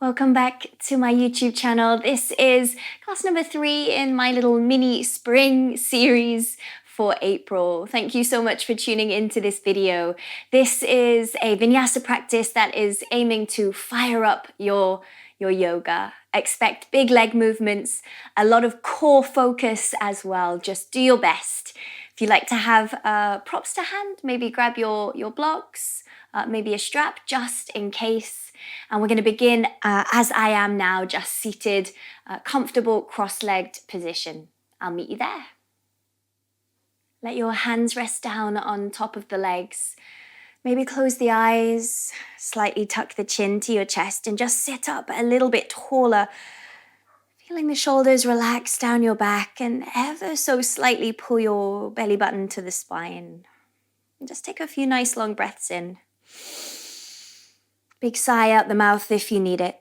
Welcome back to my YouTube channel. This is class number 3 in my little mini spring series for April. Thank you so much for tuning into this video. This is a vinyasa practice that is aiming to fire up your yoga. Expect big leg movements, a lot of core focus as well. Just do your best. If you like to have props to hand, maybe grab your blocks, maybe a strap just in case. And we're going to begin as I am now, just seated, comfortable cross-legged position. I'll meet you there. Let your hands rest down on top of the legs. Maybe close the eyes, slightly tuck the chin to your chest and just sit up a little bit taller. Feeling the shoulders relax down your back and ever so slightly pull your belly button to the spine. And just take a few nice long breaths in. Big sigh out the mouth if you need it.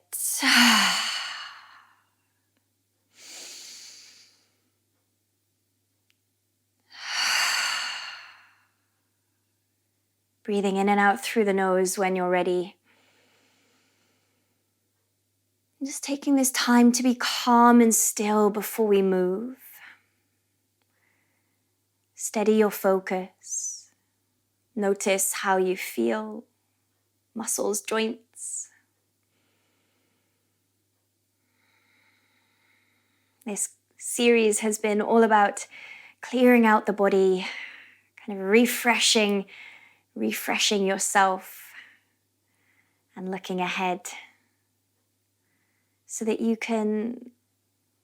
Breathing in and out through the nose when you're ready. Just taking this time to be calm and still before we move. Steady your focus. Notice how you feel. Muscles, joints. This series has been all about clearing out the body, kind of refreshing yourself and looking ahead so that you can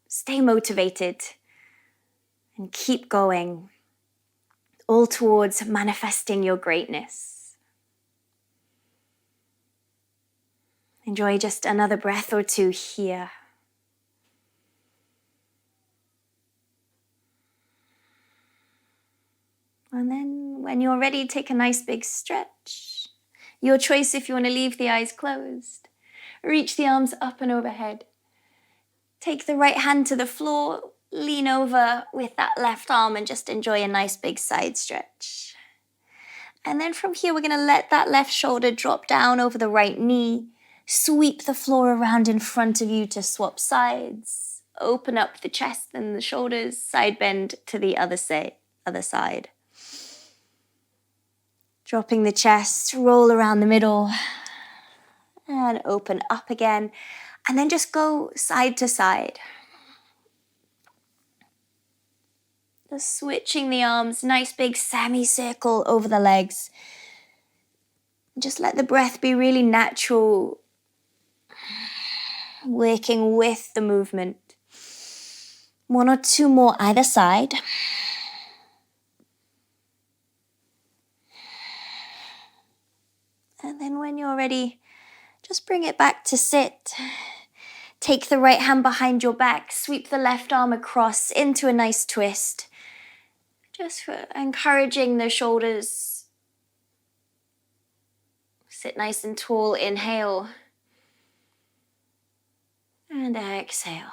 stay motivated and keep going, all towards manifesting your greatness. Enjoy just another breath or two here. And then when you're ready, take a nice big stretch. Your choice if you want to leave the eyes closed. Reach the arms up and overhead. Take the right hand to the floor, lean over with that left arm and just enjoy a nice big side stretch. And then from here, we're going to let that left shoulder drop down over the right knee. Sweep the floor around in front of you to swap sides. Open up the chest and the shoulders, side bend to the other side. Dropping the chest, roll around the middle and open up again. And then just go side to side. Just switching the arms, nice big semicircle over the legs. Just let the breath be really natural. Working with the movement. 1 or 2 more either side. And then when you're ready, just bring it back to sit. Take the right hand behind your back, sweep the left arm across into a nice twist. Just encouraging the shoulders. Sit nice and tall, inhale. And exhale.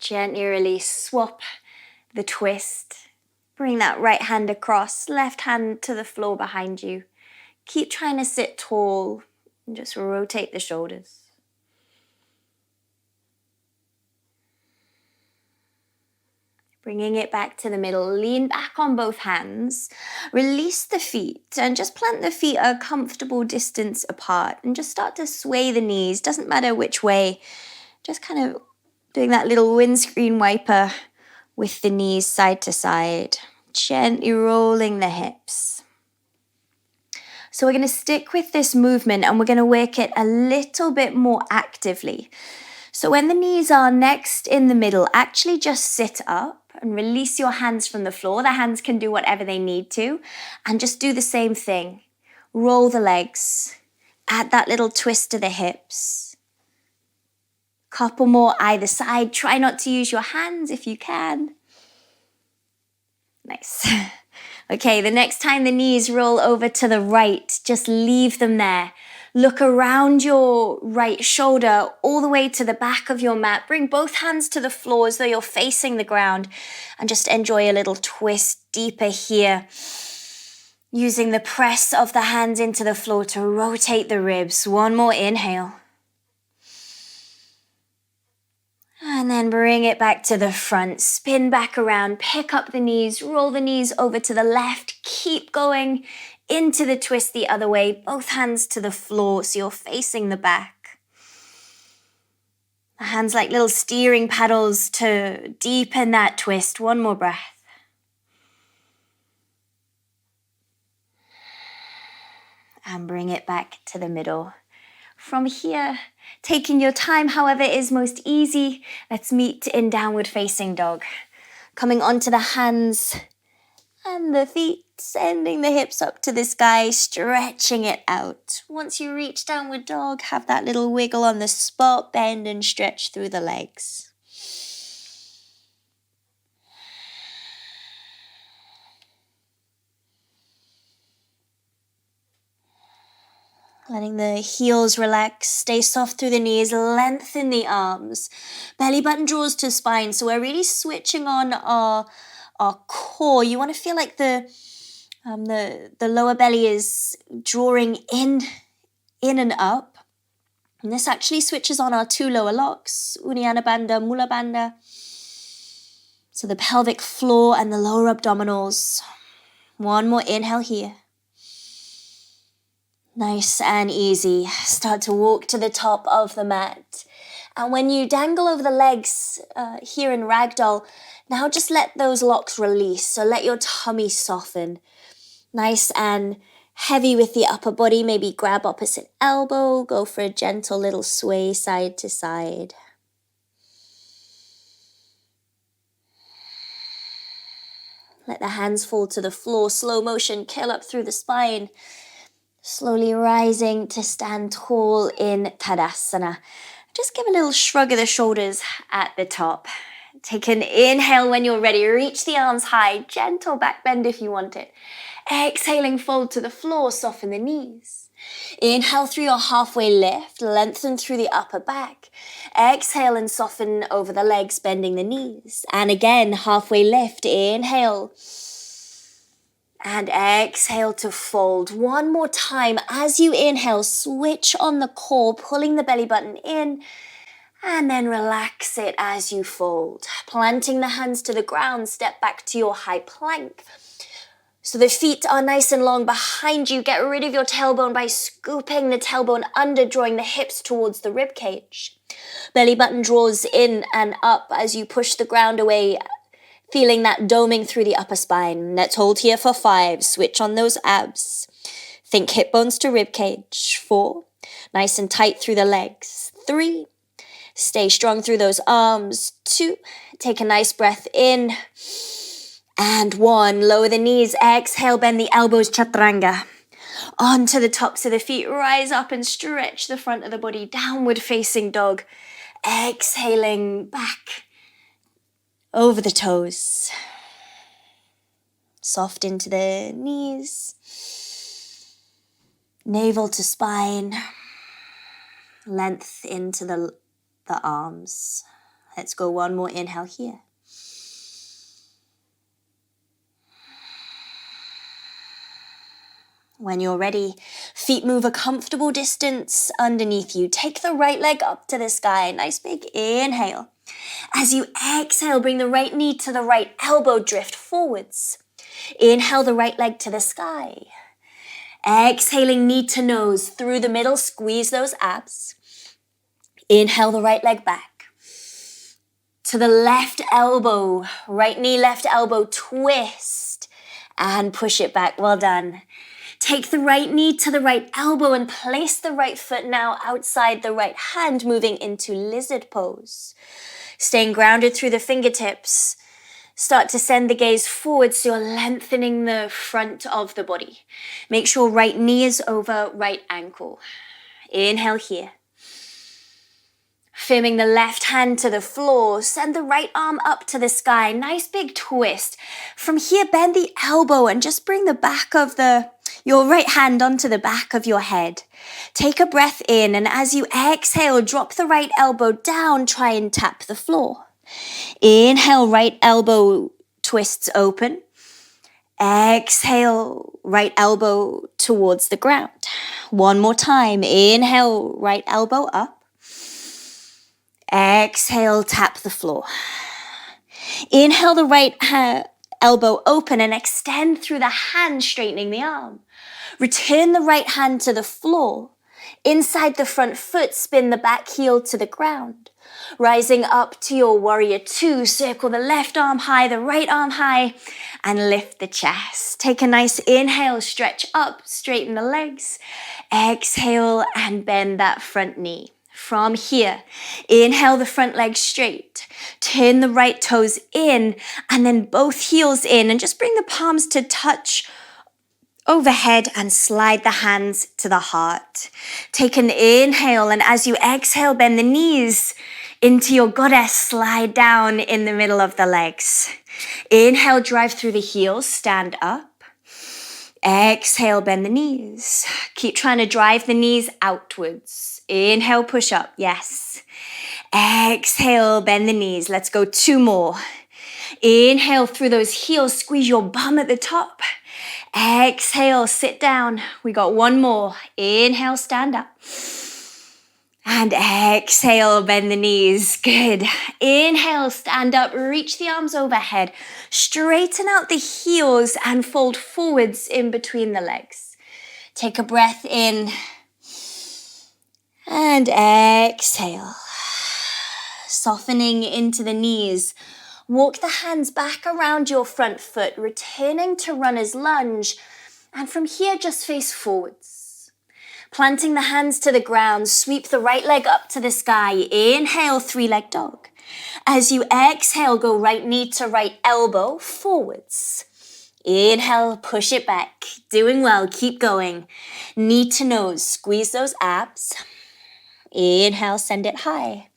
Gently release, swap the twist. Bring that right hand across, left hand to the floor behind you. Keep trying to sit tall and just rotate the shoulders. Bringing it back to the middle, lean back on both hands, release the feet and just plant the feet a comfortable distance apart and just start to sway the knees, doesn't matter which way. Just kind of doing that little windscreen wiper with the knees side to side, gently rolling the hips. So we're going to stick with this movement and we're going to work it a little bit more actively. So when the knees are next in the middle, actually just sit up and release your hands from the floor. The hands can do whatever they need to and just do the same thing. Roll the legs, add that little twist to the hips. Couple more either side. Try not to use your hands if you can. Nice. Okay, the next time the knees roll over to the right, just leave them there. Look around your right shoulder all the way to the back of your mat. Bring both hands to the floor as though you're facing the ground and just enjoy a little twist deeper here. Using the press of the hands into the floor to rotate the ribs. 1 more inhale. And then bring it back to the front, spin back around, pick up the knees, roll the knees over to the left, keep going into the twist the other way, both hands to the floor so you're facing the back. The hands like little steering paddles to deepen that twist. One more breath. And bring it back to the middle. From here, taking your time, however is most easy, let's meet in downward facing dog. Coming onto the hands and the feet, sending the hips up to the sky, stretching it out. Once you reach downward dog, have that little wiggle on the spot, bend and stretch through the legs. Letting the heels relax, stay soft through the knees, lengthen the arms. Belly button draws to spine, so we're really switching on our core. You want to feel like the lower belly is drawing in and up. And this actually switches on our two lower locks, Uddiyana Bandha, Mula Bandha. So the pelvic floor and the lower abdominals. One more inhale here. Nice and easy. Start to walk to the top of the mat. And when you dangle over the legs here in ragdoll, now just let those locks release. So let your tummy soften. Nice and heavy with the upper body. Maybe grab opposite elbow. Go for a gentle little sway side to side. Let the hands fall to the floor. Slow motion, curl up through the spine. Slowly rising to stand tall in Tadasana. Just give a little shrug of the shoulders at the top. Take an inhale when you're ready. Reach the arms high. Gentle back bend if you want it. Exhaling, fold to the floor. Soften the knees. Inhale through your halfway lift. Lengthen through the upper back. Exhale and soften over the legs, bending the knees. And again, halfway lift. Inhale. And exhale to fold. One more time. As you inhale, switch on the core, pulling the belly button in, and then relax it as you fold. Planting the hands to the ground, step back to your high plank. So the feet are nice and long behind you. Get rid of your tailbone by scooping the tailbone under, drawing the hips towards the rib cage. Belly button draws in and up as you push the ground away, feeling that doming through the upper spine. Let's hold here for 5. Switch on those abs. Think hip bones to rib cage. 4. Nice and tight through the legs. 3. Stay strong through those arms. 2. Take a nice breath in. And 1. Lower the knees. Exhale, bend the elbows, chaturanga. Onto the tops of the feet. Rise up and stretch the front of the body. Downward facing dog. Exhaling back. Over the toes. Soft into the knees. Navel to spine. Length into the arms. Let's go one more inhale here. When you're ready, feet move a comfortable distance underneath you. Take the right leg up to the sky. Nice big inhale. As you exhale, bring the right knee to the right elbow, drift forwards. Inhale the right leg to the sky. Exhaling knee to nose through the middle, squeeze those abs. Inhale the right leg back. To the left elbow, right knee, left elbow, twist and push it back. Well done. Take the right knee to the right elbow and place the right foot now outside the right hand, moving into lizard pose. Staying grounded through the fingertips. Start to send the gaze forward so you're lengthening the front of the body. Make sure right knee is over right ankle. Inhale here. Firming the left hand to the floor. Send the right arm up to the sky. Nice big twist. From here, bend the elbow and just bring the back of your right hand onto the back of your head. Take a breath in, and as you exhale, drop the right elbow down. Try and tap the floor. Inhale, right elbow twists open. Exhale, right elbow towards the ground. One more time. Inhale, right elbow up. Exhale, tap the floor. Inhale the right elbow open and extend through the hand, straightening the arm. Return the right hand to the floor. Inside the front foot, spin the back heel to the ground. Rising up to your warrior two, circle the left arm high, the right arm high, and lift the chest. Take a nice inhale, stretch up, straighten the legs. Exhale and bend that front knee. From here, inhale the front leg straight. Turn the right toes in and then both heels in and just bring the palms to touch overhead and slide the hands to the heart. Take an inhale and as you exhale, bend the knees into your goddess, slide down in the middle of the legs. Inhale, drive through the heels, stand up. Exhale, bend the knees. Keep trying to drive the knees outwards. Inhale, push up, yes. Exhale, bend the knees. Let's go 2 more. Inhale through those heels, squeeze your bum at the top. Exhale, sit down. We got 1 more. Inhale, stand up. And exhale, bend the knees. Good. Inhale, stand up, reach the arms overhead. Straighten out the heels and fold forwards in between the legs. Take a breath in. And exhale. Softening into the knees. Walk the hands back around your front foot, returning to runner's lunge. And from here, just face forwards. Planting the hands to the ground, sweep the right leg up to the sky. Inhale, 3-leg dog. As you exhale, go right knee to right elbow, forwards. Inhale, push it back. Doing well, keep going. Knee to nose, squeeze those abs. Inhale, send it high.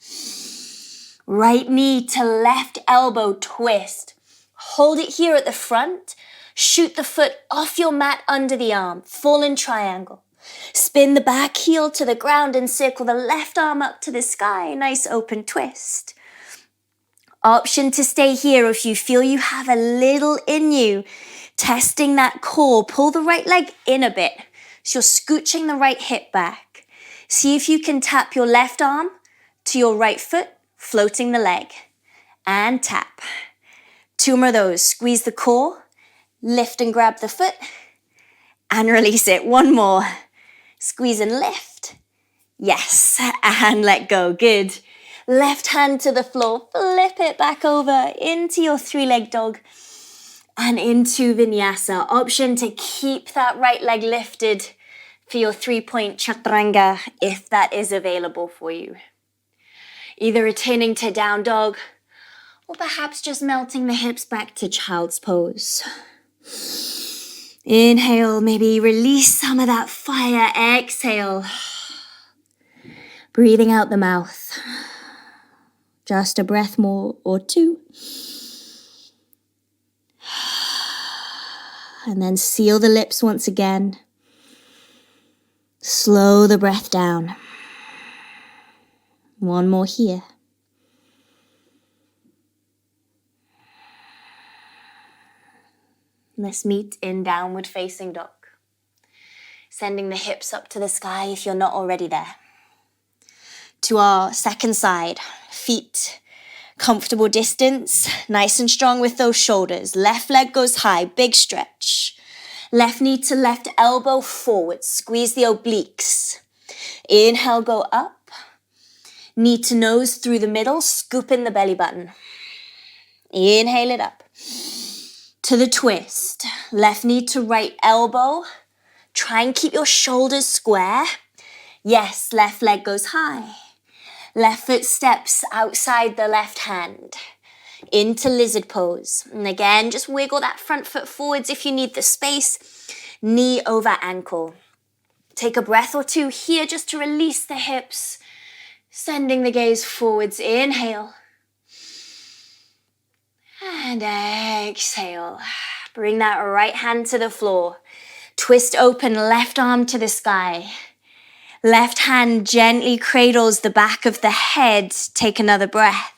Right knee to left elbow, twist. Hold it here at the front. Shoot the foot off your mat under the arm. Fallen triangle. Spin the back heel to the ground and circle the left arm up to the sky. Nice open twist. Option to stay here if you feel you have a little in you. Testing that core. Pull the right leg in a bit. So you're scooching the right hip back. See if you can tap your left arm to your right foot. Floating the leg and tap. 2 more of those. Squeeze the core, lift and grab the foot and release it. 1 more. Squeeze and lift. Yes, and let go. Good. Left hand to the floor. Flip it back over into your 3-leg dog and into vinyasa. Option to keep that right leg lifted for your 3-point chaturanga if that is available for you. Either returning to down dog or perhaps just melting the hips back to child's pose. Inhale, maybe release some of that fire. Exhale. Breathing out the mouth. Just a breath more or 2. And then seal the lips once again. Slow the breath down. 1 more here. Let's meet in downward facing dog. Sending the hips up to the sky if you're not already there. To our second side, feet comfortable distance, nice and strong with those shoulders. Left leg goes high, big stretch. Left knee to left elbow forward, squeeze the obliques. Inhale, go up. Knee to nose through the middle, scoop in the belly button. Inhale it up. To the twist. Left knee to right elbow. Try and keep your shoulders square. Yes, left leg goes high. Left foot steps outside the left hand. Into lizard pose. And again, just wiggle that front foot forwards if you need the space. Knee over ankle. Take a breath or 2 here just to release the hips. Sending the gaze forwards, inhale. And exhale. Bring that right hand to the floor. Twist open, left arm to the sky. Left hand gently cradles the back of the head. Take another breath.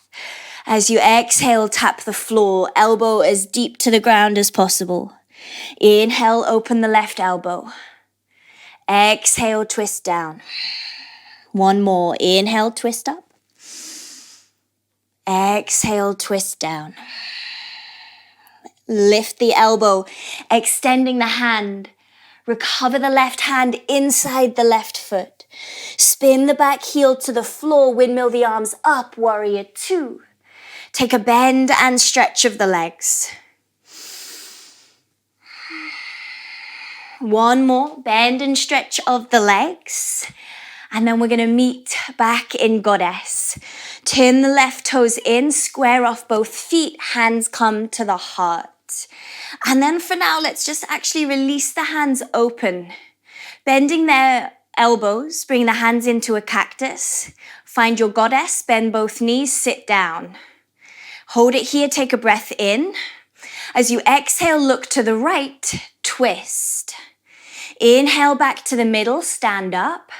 As you exhale, tap the floor, elbow as deep to the ground as possible. Inhale, open the left elbow. Exhale, twist down. 1 more. Inhale, twist up. Exhale, twist down. Lift the elbow, extending the hand. Recover the left hand inside the left foot. Spin the back heel to the floor, windmill the arms up, warrior two. Take a bend and stretch of the legs. One more, bend and stretch of the legs. And then we're going to meet back in goddess. Turn the left toes in, square off both feet, hands come to the heart. And then for now, let's just actually release the hands open. Bending their elbows, bring the hands into a cactus. Find your goddess, bend both knees, sit down. Hold it here, take a breath in. As you exhale, look to the right, twist. Inhale back to the middle, stand up.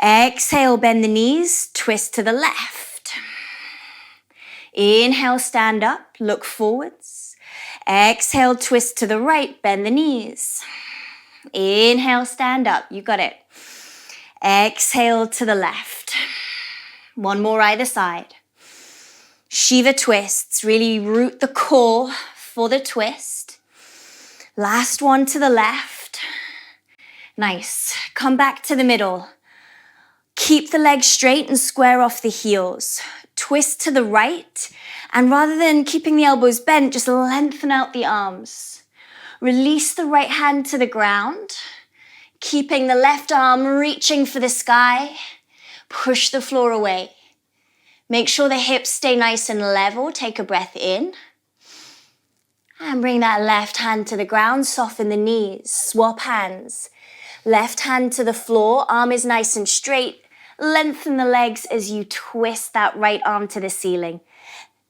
Exhale, bend the knees, twist to the left. Inhale, stand up, look forwards. Exhale, twist to the right, bend the knees. Inhale, stand up, you got it. Exhale to the left. One more either side. Shiva twists, really root the core for the twist. Last one to the left. Nice. Come back to the middle. Keep the legs straight and square off the heels. Twist to the right, and rather than keeping the elbows bent, just lengthen out the arms. Release the right hand to the ground, keeping the left arm reaching for the sky. Push the floor away. Make sure the hips stay nice and level. Take a breath in. And bring that left hand to the ground, soften the knees, swap hands. Left hand to the floor, arm is nice and straight. Lengthen the legs as you twist that right arm to the ceiling.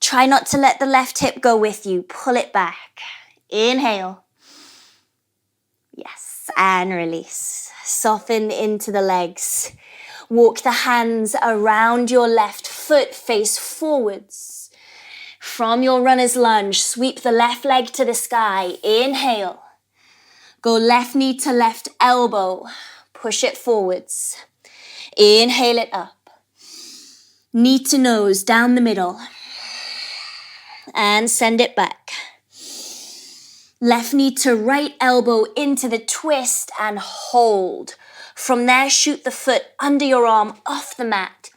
Try not to let the left hip go with you. Pull it back. Inhale. Yes, and release. Soften into the legs. Walk the hands around your left foot, face forwards. From your runner's lunge, sweep the left leg to the sky. Inhale. Go left knee to left elbow. Push it forwards. Inhale it up. Knee to nose, down the middle. And send it back. Left knee to right elbow into the twist and hold. From there, shoot the foot under your arm off the mat.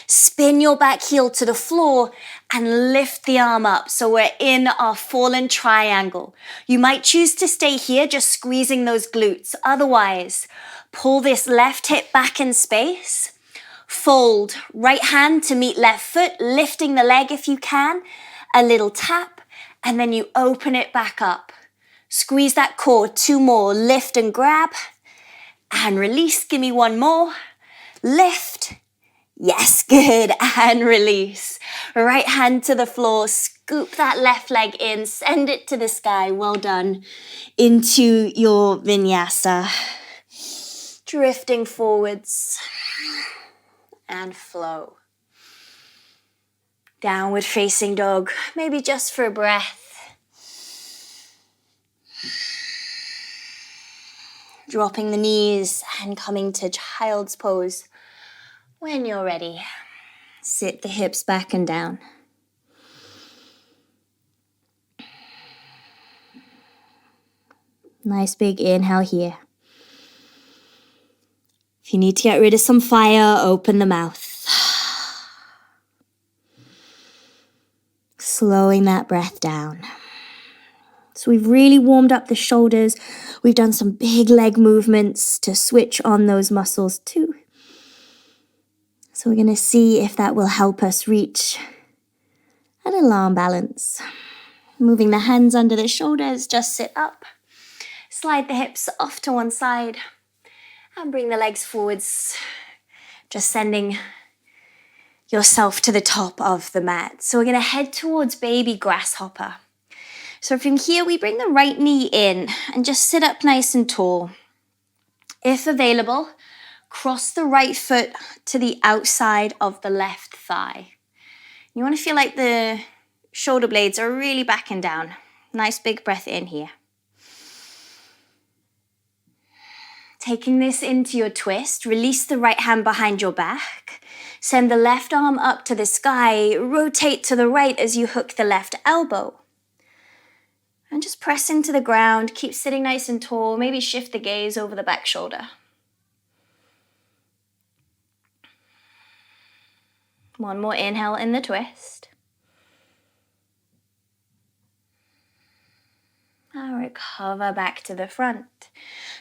Spin your back heel to the floor and lift the arm up. So we're in our fallen triangle. You might choose to stay here, just squeezing those glutes. Otherwise, pull this left hip back in space. Fold right hand to meet left foot, lifting the leg if you can. A little tap, and then you open it back up. Squeeze that core, two more. Lift and grab, and release. Give me one more. Lift. Yes, good, and release. Right hand to the floor, scoop that left leg in, send it to the sky, well done. Into your vinyasa. Drifting forwards, and flow. Downward facing dog, maybe just for a breath. Dropping the knees and coming to child's pose. When you're ready, sit the hips back and down. Nice big inhale here. If you need to get rid of some fire, open the mouth. Slowing that breath down. So we've really warmed up the shoulders. We've done some big leg movements to switch on those muscles too. So we're going to see if that will help us reach a little arm balance. Moving the hands under the shoulders, just sit up. Slide the hips off to one side and bring the legs forwards. Just sending yourself to the top of the mat. So we're going to head towards baby grasshopper. So from here, we bring the right knee in and just sit up nice and tall. If available, cross the right foot to the outside of the left thigh. You want to feel like the shoulder blades are really backing down. Nice big breath in here. Taking this into your twist, release the right hand behind your back. Send the left arm up to the sky. Rotate to the right as you hook the left elbow. And just press into the ground. Keep sitting nice and tall. Maybe shift the gaze over the back shoulder. One more inhale in the twist. And recover back to the front.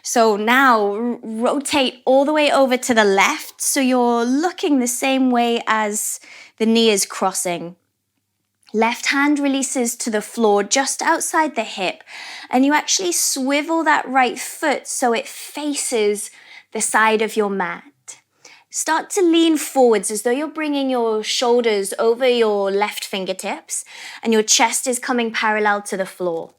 So now rotate all the way over to the left so you're looking the same way as the knee is crossing. Left hand releases to the floor just outside the hip, and you actually swivel that right foot so it faces the side of your mat. Start to lean forwards as though you're bringing your shoulders over your left fingertips and your chest is coming parallel to the floor.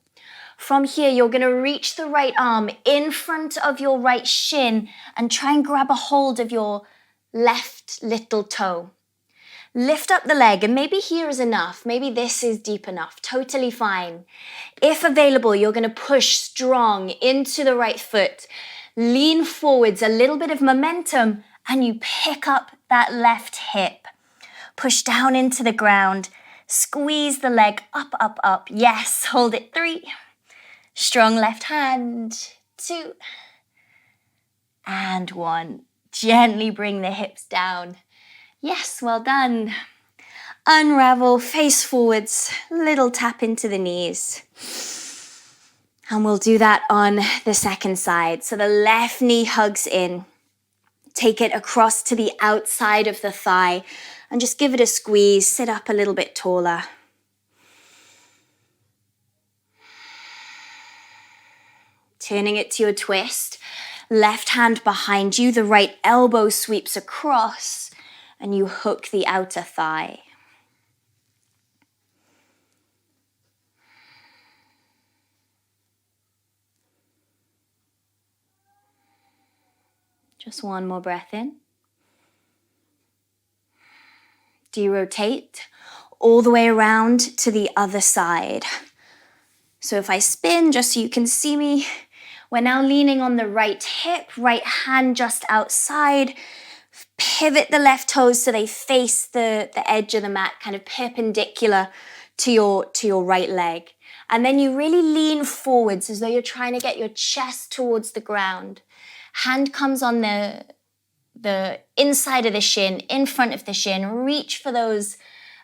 From here, you're going to reach the right arm in front of your right shin and try and grab a hold of your left little toe. Lift up the leg, and maybe here is enough. Maybe this is deep enough. Totally fine. If available, you're going to push strong into the right foot. Lean forwards, a little bit of momentum, and you pick up that left hip. Push down into the ground. Squeeze the leg up, up, up. Yes, hold it. 3. Strong left hand. 2. And 1. Gently bring the hips down. Yes, well done. Unravel, face forwards, little tap into the knees. And we'll do that on the second side. So the left knee hugs in. Take it across to the outside of the thigh and just give it a squeeze. Sit up a little bit taller. Turning it to your twist. Left hand behind you, the right elbow sweeps across. And you hook the outer thigh. Just one more breath in. Derotate all the way around to the other side. So if I spin, just so you can see me, we're now leaning on the right hip, right hand just outside. Pivot the left toes so they face the edge of the mat, kind of perpendicular to your right leg. And then you really lean forwards as though you're trying to get your chest towards the ground. Hand comes on the inside of the shin, in front of the shin. Reach for those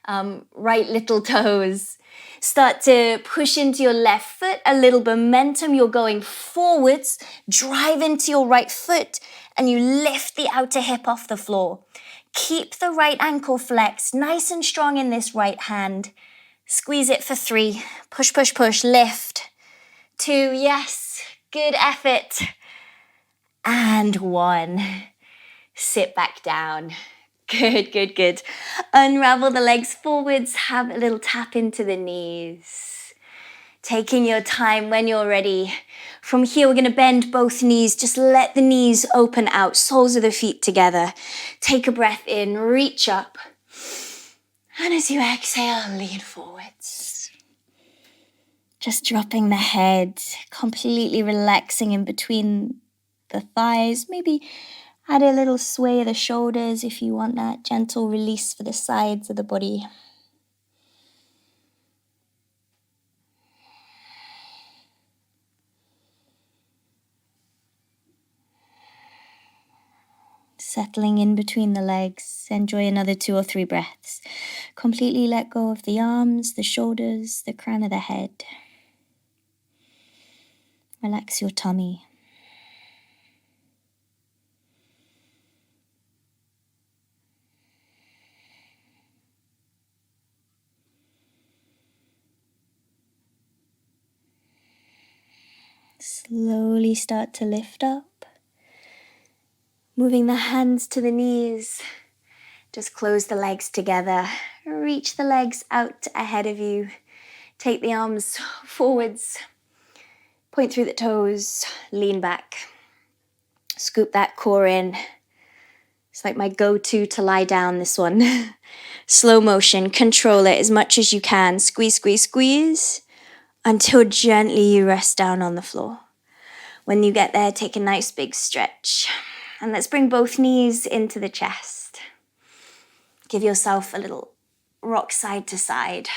right little toes. Start to push into your left foot, a little momentum. You're going forwards, drive into your right foot, and you lift the outer hip off the floor. Keep the right ankle flexed, nice and strong in this right hand. Squeeze it for 3. Push, push, push, lift. 2, yes, good effort. And 1. Sit back down. Good, good, good. Unravel the legs forwards. Have a little tap into the knees. Taking your time when you're ready. From here, we're going to bend both knees. Just let the knees open out. Soles of the feet together. Take a breath in. Reach up. And as you exhale, lean forwards. Just dropping the head. Completely relaxing in between the thighs. Maybe add a little sway of the shoulders if you want that gentle release for the sides of the body. Settling in between the legs. Enjoy another 2 or 3 breaths. Completely let go of the arms, the shoulders, the crown of the head. Relax your tummy. Slowly start to lift up. Moving the hands to the knees. Just close the legs together. Reach the legs out ahead of you. Take the arms forwards. Point through the toes. Lean back. Scoop that core in. It's like my go-to to lie down, this one. Slow motion. Control it as much as you can. Squeeze, squeeze, squeeze. Until gently you rest down on the floor. When you get there, take a nice big stretch. And let's bring both knees into the chest. Give yourself a little rock side to side.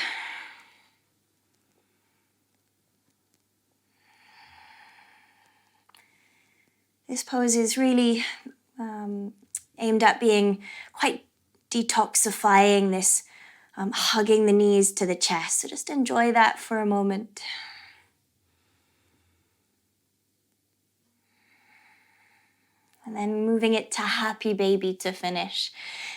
This pose is really aimed at being quite detoxifying, this hugging the knees to the chest. So just enjoy that for a moment. And then moving it to happy baby to finish.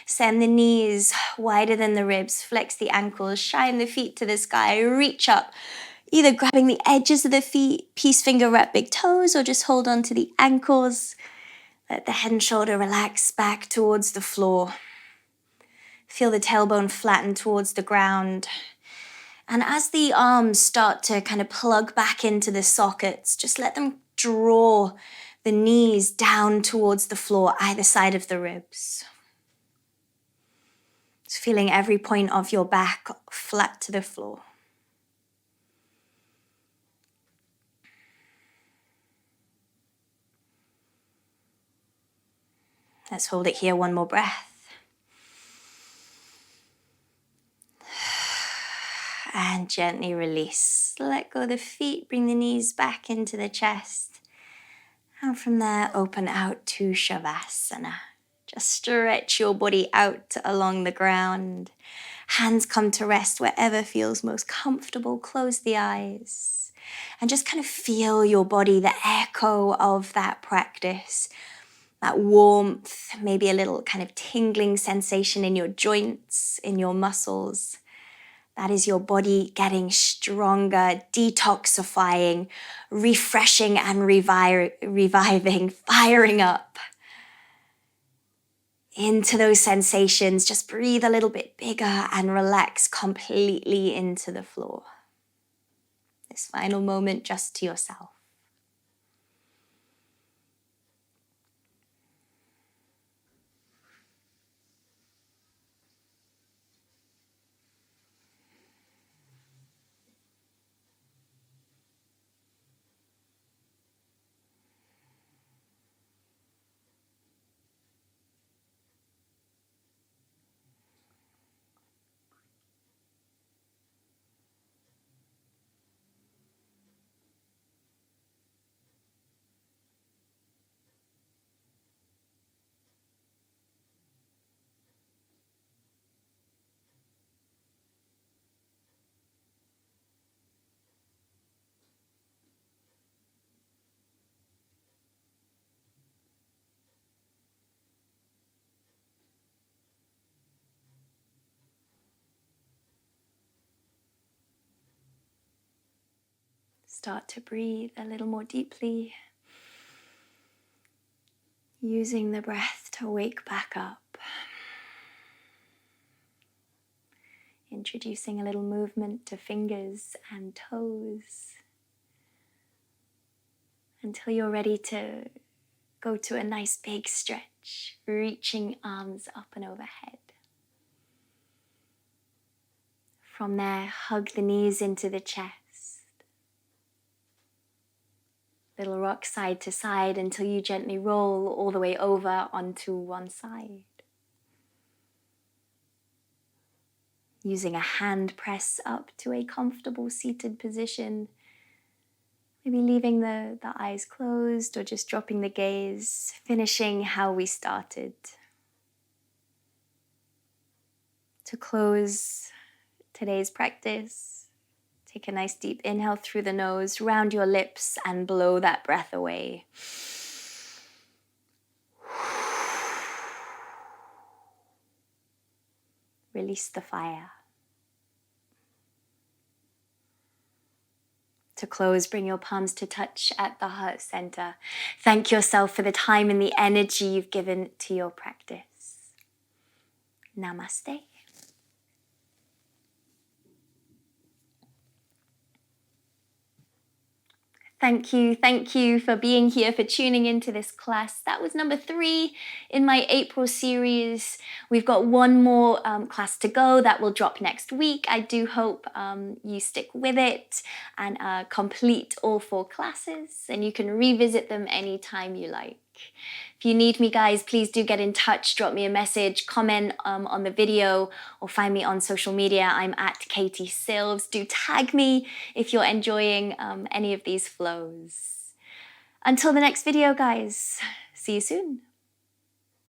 Send the knees wider than the ribs, flex the ankles, shine the feet to the sky, reach up, either grabbing the edges of the feet, peace finger wrap big toes, or just hold on to the ankles. Let the head and shoulder relax back towards the floor. Feel the tailbone flatten towards the ground. And as the arms start to kind of plug back into the sockets, just let them draw the knees down towards the floor, either side of the ribs. Just feeling every point of your back flat to the floor. Let's hold it here, one more breath. And gently release. Let go of the feet, bring the knees back into the chest. And from there, open out to Savasana. Just stretch your body out along the ground. Hands come to rest wherever feels most comfortable. Close the eyes. And just kind of feel your body, the echo of that practice. That warmth, maybe a little kind of tingling sensation in your joints, in your muscles. That is your body getting stronger, detoxifying, refreshing and reviving, firing up into those sensations. Just breathe a little bit bigger and relax completely into the floor. This final moment just to yourself. Start to breathe a little more deeply, using the breath to wake back up. Introducing a little movement to fingers and toes until you're ready to go to a nice big stretch, reaching arms up and overhead. From there, hug the knees into the chest. Little rock side to side until you gently roll all the way over onto one side. Using a hand press up to a comfortable seated position. Maybe leaving the eyes closed or just dropping the gaze, finishing how we started. To close today's practice, take a nice deep inhale through the nose, round your lips and blow that breath away. Release the fire. To close, bring your palms to touch at the heart center. Thank yourself for the time and the energy you've given to your practice. Namaste. Thank you for being here, for tuning into this class. That was number 3 in my April series. We've got one more class to go that will drop next week. I do hope you stick with it and complete all 4 classes, and you can revisit them anytime you like. If you need me, guys, please do get in touch, drop me a message, comment on the video, or find me on social media. I'm at Katie Silves. Do tag me if you're enjoying any of these flows. Until the next video, guys, see you soon.